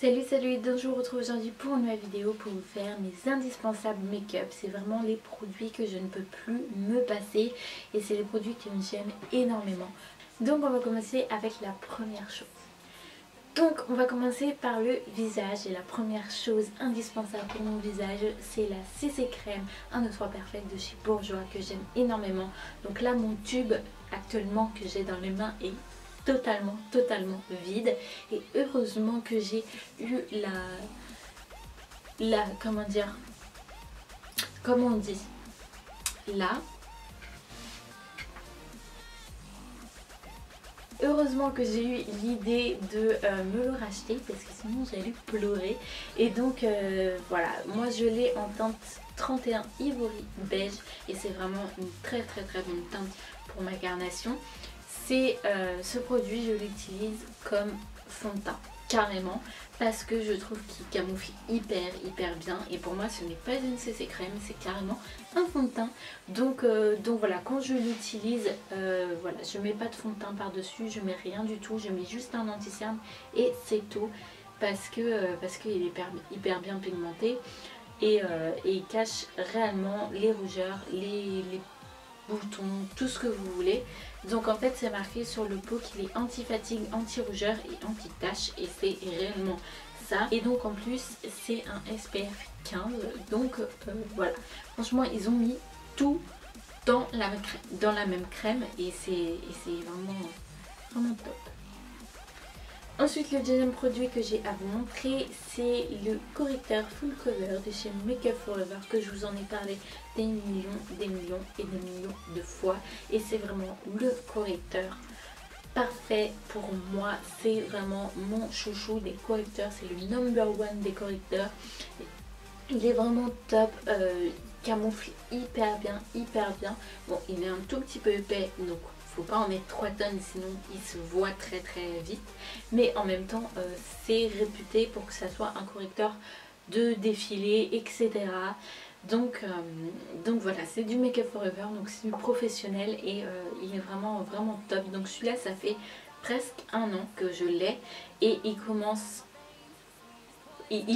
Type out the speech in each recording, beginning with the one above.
Salut, donc je vous retrouve aujourd'hui pour une nouvelle vidéo pour vous faire mes indispensables make-up. C'est vraiment les produits que je ne peux plus me passer et c'est les produits que j'aime énormément. Donc on va commencer avec la première chose. Donc on va commencer par le visage et la première chose indispensable pour mon visage c'est la CC Crème 1, 2, 3 Perfect de chez Bourjois que j'aime énormément. Donc là mon tube actuellement que j'ai dans les mains est totalement vide et heureusement que j'ai eu comment dire, comment on dit, heureusement que j'ai eu l'idée de me le racheter parce que sinon j'allais pleurer. Et donc voilà, moi je l'ai en teinte 31 Ivory beige et c'est vraiment une très bonne teinte pour ma carnation. C'est ce produit, je l'utilise comme fond de teint carrément parce que je trouve qu'il camoufle hyper bien et pour moi ce n'est pas une CC crème, c'est carrément un fond de teint. Donc voilà, quand je l'utilise, voilà, je mets pas de fond de teint par dessus, je mets rien du tout, je mets juste un anti-cerne et c'est tout parce qu'il est hyper bien pigmenté et il cache réellement les rougeurs, les boutons, tout ce que vous voulez. Donc en fait c'est marqué sur le pot qu'il est anti-fatigue, anti-rougeur et anti-tache et c'est réellement ça. Et donc en plus c'est un SPF 15 donc voilà, franchement ils ont mis tout dans la même crème et c'est vraiment top. Ensuite, le deuxième produit que j'ai à vous montrer, c'est le correcteur Full Cover de chez Make Up For Ever que je vous en ai parlé des millions de fois. Et c'est vraiment le correcteur parfait pour moi. C'est vraiment mon chouchou des correcteurs. C'est le #1 des correcteurs. Il est vraiment top. Camoufle hyper bien. Bon, il est un tout petit peu épais, donc faut pas en mettre 3 tonnes sinon il se voit très vite, mais en même temps c'est réputé pour que ça soit un correcteur de défilé, etc. Donc voilà, c'est du Make Up For Ever, donc c'est du professionnel et il est vraiment top. Donc celui-là ça fait presque un an que je l'ai et il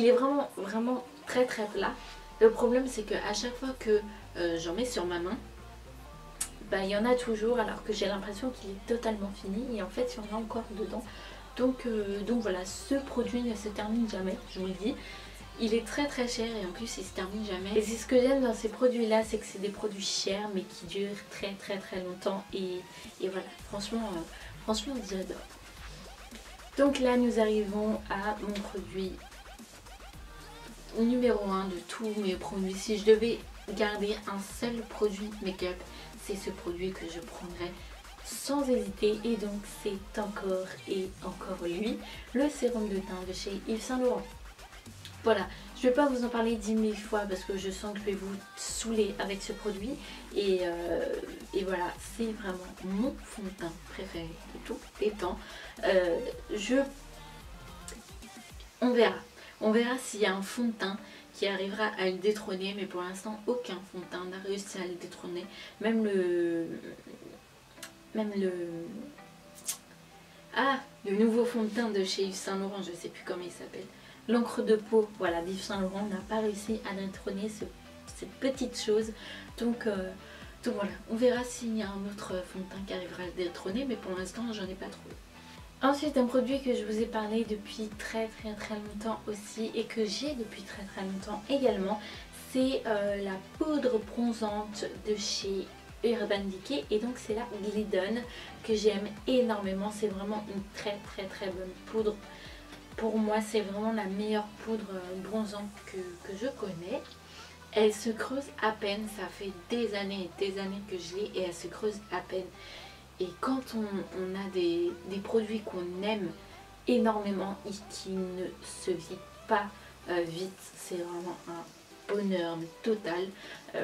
est vraiment très plat. Le problème c'est que à chaque fois que j'en mets sur ma main, il y en a toujours alors que j'ai l'impression qu'il est totalement fini et en fait il y en a encore dedans. Donc voilà, ce produit ne se termine jamais, je vous le dis. Il est très cher et en plus il se termine jamais. Et c'est ce que j'aime dans ces produits là, c'est que c'est des produits chers mais qui durent très longtemps et voilà, franchement j'adore. Donc là nous arrivons à mon produit numéro 1 de tous mes produits. Si je devais garder un seul produit make-up, c'est ce produit que je prendrais sans hésiter et donc c'est encore lui, le sérum de teint de chez Yves Saint Laurent. Voilà, je vais pas vous en parler 10 000 fois parce que je sens que je vais vous saouler avec ce produit et voilà, c'est vraiment mon fond de teint préféré de tous les temps. On verra s'il y a un fond de teint qui arrivera à le détrôner, mais pour l'instant aucun fond de teint n'a réussi à le détrôner. Même le nouveau fond de teint de chez Yves Saint Laurent, je sais plus comment il s'appelle, l'encre de peau, voilà, d'Yves Saint Laurent n'a pas réussi à détrôner cette petite chose. Donc voilà, on verra s'il y a un autre fond de teint qui arrivera à le détrôner, mais pour l'instant j'en ai pas trouvé. Ensuite, un produit que je vous ai parlé depuis très longtemps aussi et que j'ai depuis très longtemps également, c'est la poudre bronzante de chez Urban Decay et donc c'est la Glidden que j'aime énormément. C'est vraiment une très bonne poudre. Pour moi c'est vraiment la meilleure poudre bronzante que je connais. Elle se creuse à peine, ça fait des années que je l'ai et elle se creuse à peine. Et quand on a des produits qu'on aime énormément et qui ne se vident pas vite, c'est vraiment un bonheur total.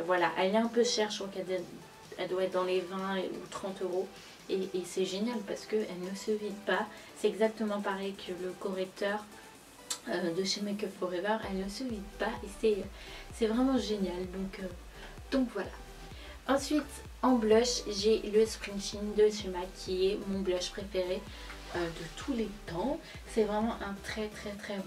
Voilà, elle est un peu chère, je crois qu'elle doit être dans les 20 ou 30 euros. Et c'est génial parce qu'elle ne se vide pas. C'est exactement pareil que le correcteur de chez Make Up For Ever, elle ne se vide pas et c'est vraiment génial. Donc voilà. Ensuite, en blush, j'ai le Spring Sheen de chez MAC qui est mon blush préféré. de tous les temps. C'est vraiment un très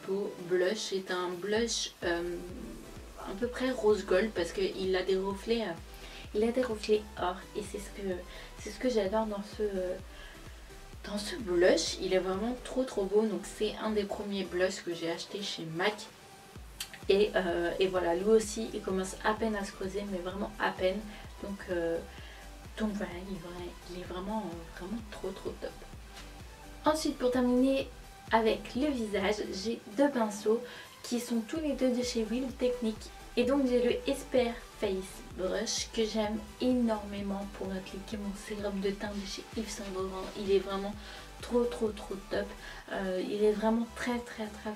beau blush. C'est un blush à peu près rose gold parce qu'il a des reflets, or, et c'est ce que j'adore dans ce blush. Il est vraiment trop beau. Donc c'est un des premiers blushs que j'ai acheté chez MAC. Et voilà, lui aussi il commence à peine à se poser, mais vraiment à peine. Donc voilà, il est vraiment trop top. Ensuite, pour terminer avec le visage, j'ai deux pinceaux qui sont tous les deux de chez Wheel Technique. Et donc j'ai le Esper Face Brush que j'aime énormément pour appliquer mon sérum de teint de chez Yves Saint Laurent. Il est vraiment trop top. Il est vraiment très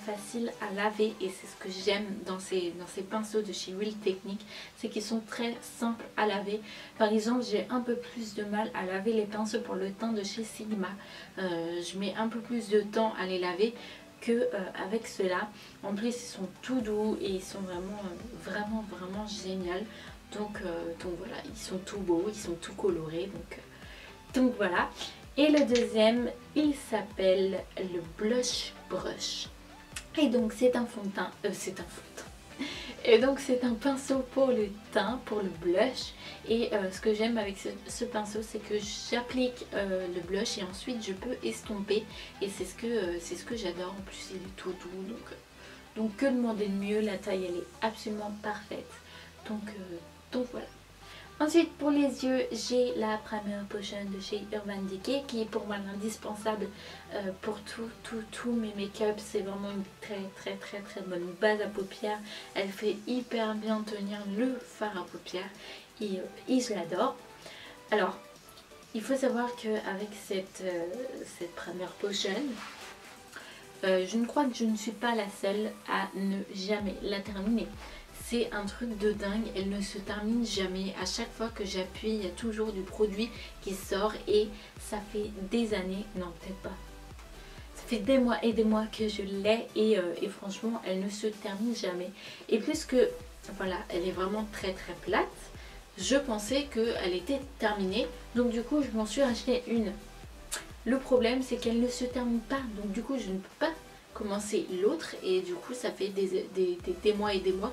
facile à laver, et c'est ce que j'aime dans ces pinceaux de chez Wheel Technique, c'est qu'ils sont très simples à laver. Par exemple, j'ai un peu plus de mal à laver les pinceaux pour le teint de chez Sigma. Je mets un peu plus de temps à les laver que avec ceux-là. En plus, ils sont tout doux et ils sont vraiment géniaux. Donc voilà, ils sont tout beaux, ils sont tout colorés. Donc voilà. Et le deuxième, il s'appelle le Blush Brush. Et donc c'est un fond de teint, Et donc c'est un pinceau pour le teint, pour le blush. Et ce que j'aime avec ce pinceau, c'est que j'applique le blush et ensuite je peux estomper. Et c'est ce que j'adore. En plus il est tout doux, donc que demander de mieux. La taille elle est absolument parfaite. Donc voilà. Ensuite, pour les yeux, j'ai la Primer Potion de chez Urban Decay qui est pour moi l'indispensable pour tous mes make-up. C'est vraiment une très bonne base à paupières. Elle fait hyper bien tenir le fard à paupières et je l'adore. Alors, il faut savoir qu'avec cette Primer Potion, je ne crois que je ne suis pas la seule à ne jamais la terminer. C'est un truc de dingue, elle ne se termine jamais. À chaque fois que j'appuie, il y a toujours du produit qui sort et ça fait des années, non peut-être pas, ça fait des mois et des mois que je l'ai et franchement elle ne se termine jamais. Et puisque voilà, elle est vraiment très plate, je pensais qu'elle était terminée, donc du coup je m'en suis acheté une. Le problème c'est qu'elle ne se termine pas, donc du coup je ne peux pas commencer l'autre, et du coup ça fait des mois et des mois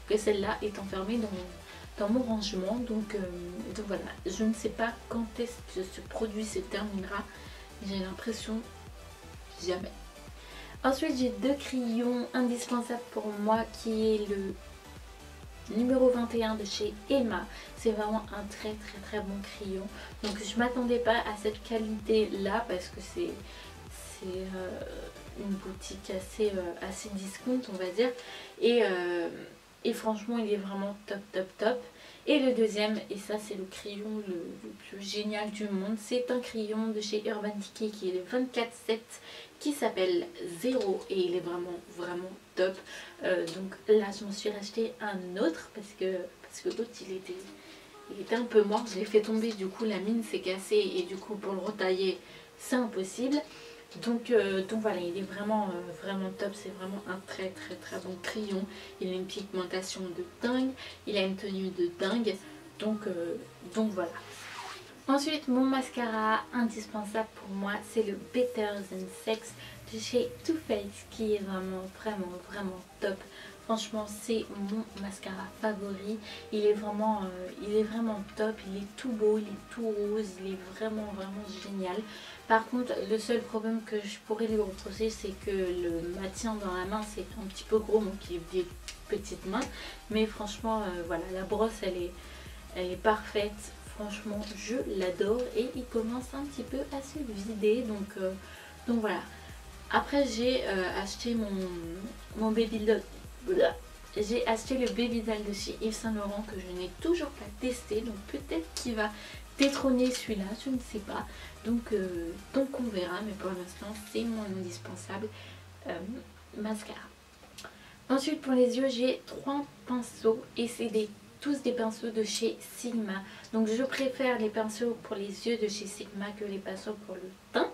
que celle-là est enfermée dans mon rangement. Donc voilà, je ne sais pas quand est-ce que ce produit se terminera, j'ai l'impression jamais. Ensuite j'ai deux crayons indispensables pour moi qui est le numéro 21 de chez Emma. C'est vraiment un très bon crayon, donc je m'attendais pas à cette qualité là parce que c'est une boutique assez discount on va dire, et franchement il est vraiment top. Et le deuxième, et ça c'est le crayon le plus génial du monde, c'est un crayon de chez Urban Decay qui est le 24/7 qui s'appelle Zero et il est vraiment top. Donc là je m'en suis racheté un autre parce que l'autre il était un peu mort, je l'ai fait tomber, du coup la mine s'est cassée et du coup pour le retailler c'est impossible. Donc voilà, il est vraiment top, c'est vraiment un très bon crayon. Il a une pigmentation de dingue, il a une tenue de dingue, donc voilà. Ensuite, mon mascara indispensable pour moi, c'est le Better Than Sex de chez Too Faced qui est vraiment top. Franchement, c'est mon mascara favori. Il est vraiment top, il est tout beau, il est tout rose, il est vraiment génial. Par contre, le seul problème que je pourrais lui reprocher, c'est que le maintien dans la main, c'est un petit peu gros, donc il a des petites mains. Mais franchement, voilà, la brosse, elle est parfaite. Franchement, je l'adore et il commence un petit peu à se vider. Donc voilà. Après, j'ai acheté mon Baby Doll. J'ai acheté le Baby Doll de chez Yves Saint Laurent que je n'ai toujours pas testé. Donc peut-être qu'il va détrôner celui-là, je ne sais pas. Donc on verra. Mais pour l'instant, c'est mon indispensable mascara. Ensuite, pour les yeux, j'ai 3 pinceaux et c'est tous des pinceaux de chez Sigma. Donc je préfère les pinceaux pour les yeux de chez Sigma que les pinceaux pour le teint.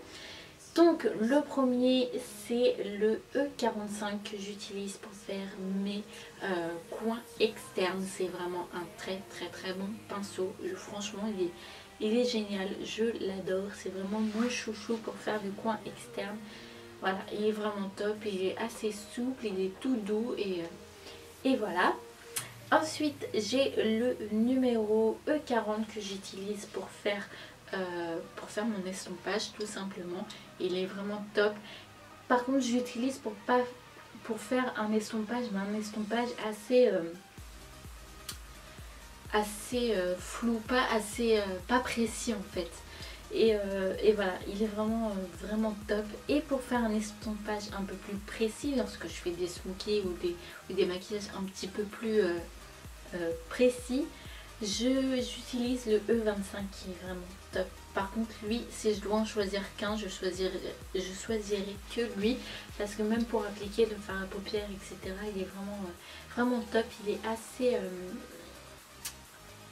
Donc le premier c'est le E45 que j'utilise pour faire mes coins externes. C'est vraiment un très bon pinceau. Franchement Il est génial, je l'adore, c'est vraiment mon chouchou pour faire du coin externe. Voilà, il est vraiment top, il est assez souple, il est tout doux et voilà. Ensuite, j'ai le numéro E40 que j'utilise pour faire mon estompage tout simplement. Il est vraiment top. Par contre, j'utilise pour faire un estompage, mais un estompage assez flou, pas précis en fait. Et voilà, il est vraiment top. Et pour faire un estompage un peu plus précis, lorsque je fais des smokies ou des maquillages un petit peu plus précis, j'utilise le E25 qui est vraiment top. Par contre lui, si je dois en choisir qu'un, je choisirais que lui, parce que même pour appliquer le fard à paupières, etc., il est vraiment top. Il est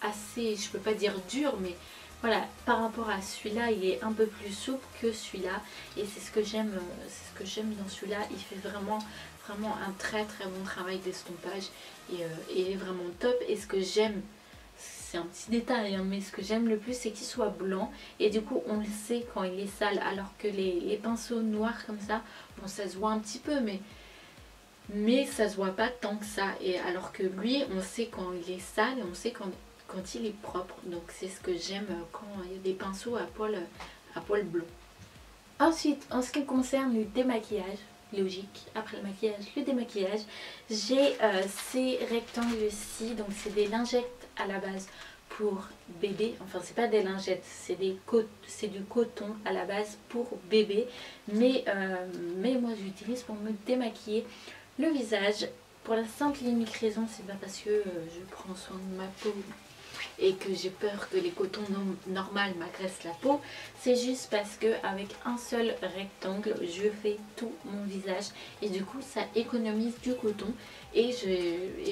assez, je peux pas dire dur, mais voilà, par rapport à celui-là, il est un peu plus souple que celui-là, et c'est ce que j'aime dans celui-là. Il fait vraiment un très bon travail d'estompage et il est vraiment top. Et ce que j'aime, c'est un petit détail, hein, mais ce que j'aime le plus, c'est qu'il soit blanc, et du coup on le sait quand il est sale, alors que les pinceaux noirs comme ça, bon, ça se voit un petit peu, mais ça se voit pas tant que ça. Et alors que lui, on sait quand il est sale et on sait quand il est propre. Donc c'est ce que j'aime quand il y a des pinceaux à poil blanc. Ensuite, en ce qui concerne le démaquillage, logique, après le maquillage, le démaquillage, j'ai ces rectangles-ci. Donc c'est des lingettes à la base pour bébé. Enfin, c'est pas des lingettes, c'est du coton à la base pour bébé. Mais moi j'utilise pour me démaquiller le visage. Pour la simple et unique raison, c'est pas parce que je prends soin de ma peau et que j'ai peur que les cotons normales m'agressent la peau, c'est juste parce que avec un seul rectangle, je fais tout mon visage et du coup ça économise du coton, et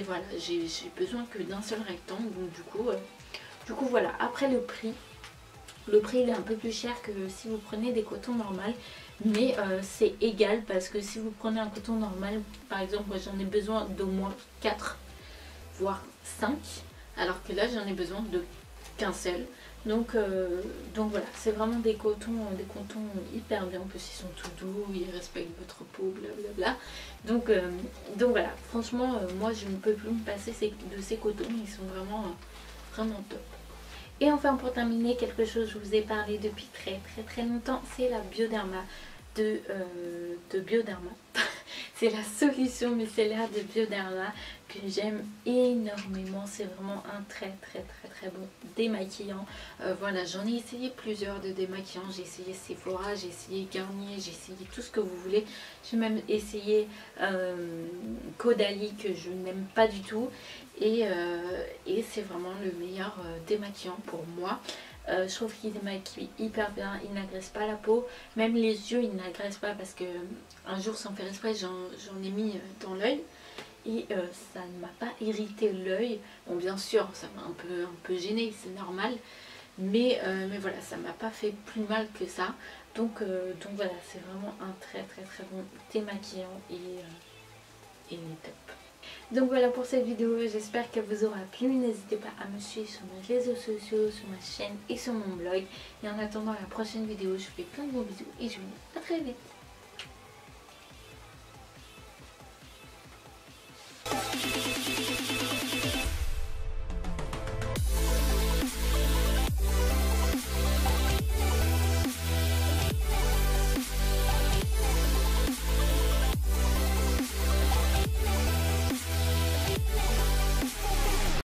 voilà, j'ai besoin que d'un seul rectangle. Donc du coup voilà. Après le prix il est un peu plus cher que si vous prenez des cotons normales, mais c'est égal, parce que si vous prenez un coton normal, par exemple moi j'en ai besoin d'au moins 4 voire 5, alors que là j'en ai besoin de qu'un seul. Donc voilà, c'est vraiment des cotons hyper bien. En plus ils sont tout doux, ils respectent votre peau, blablabla. Donc voilà, franchement moi je ne peux plus me passer de ces cotons, ils sont vraiment top. Et enfin, pour terminer, quelque chose que je vous ai parlé depuis très longtemps, c'est la Bioderma de Bioderma. C'est la solution micellaire de Bioderma que j'aime énormément. C'est vraiment un très bon démaquillant. Voilà, j'en ai essayé plusieurs de démaquillants. J'ai essayé Sephora, j'ai essayé Garnier, j'ai essayé tout ce que vous voulez. J'ai même essayé Caudalie, que je n'aime pas du tout. Et c'est vraiment le meilleur démaquillant pour moi. Je trouve qu'il démaquille hyper bien, il n'agresse pas la peau, même les yeux il n'agresse pas, parce que un jour sans faire exprès j'en ai mis dans l'œil et ça ne m'a pas irrité l'œil. Bon, bien sûr ça m'a un peu gêné, c'est normal, mais voilà, ça m'a pas fait plus mal que ça. Donc voilà, c'est vraiment un très bon démaquillant et il est top. Donc voilà pour cette vidéo, j'espère qu'elle vous aura plu. N'hésitez pas à me suivre sur mes réseaux sociaux, sur ma chaîne et sur mon blog. Et en attendant la prochaine vidéo, je vous fais plein de gros bisous et je vous dis à très vite.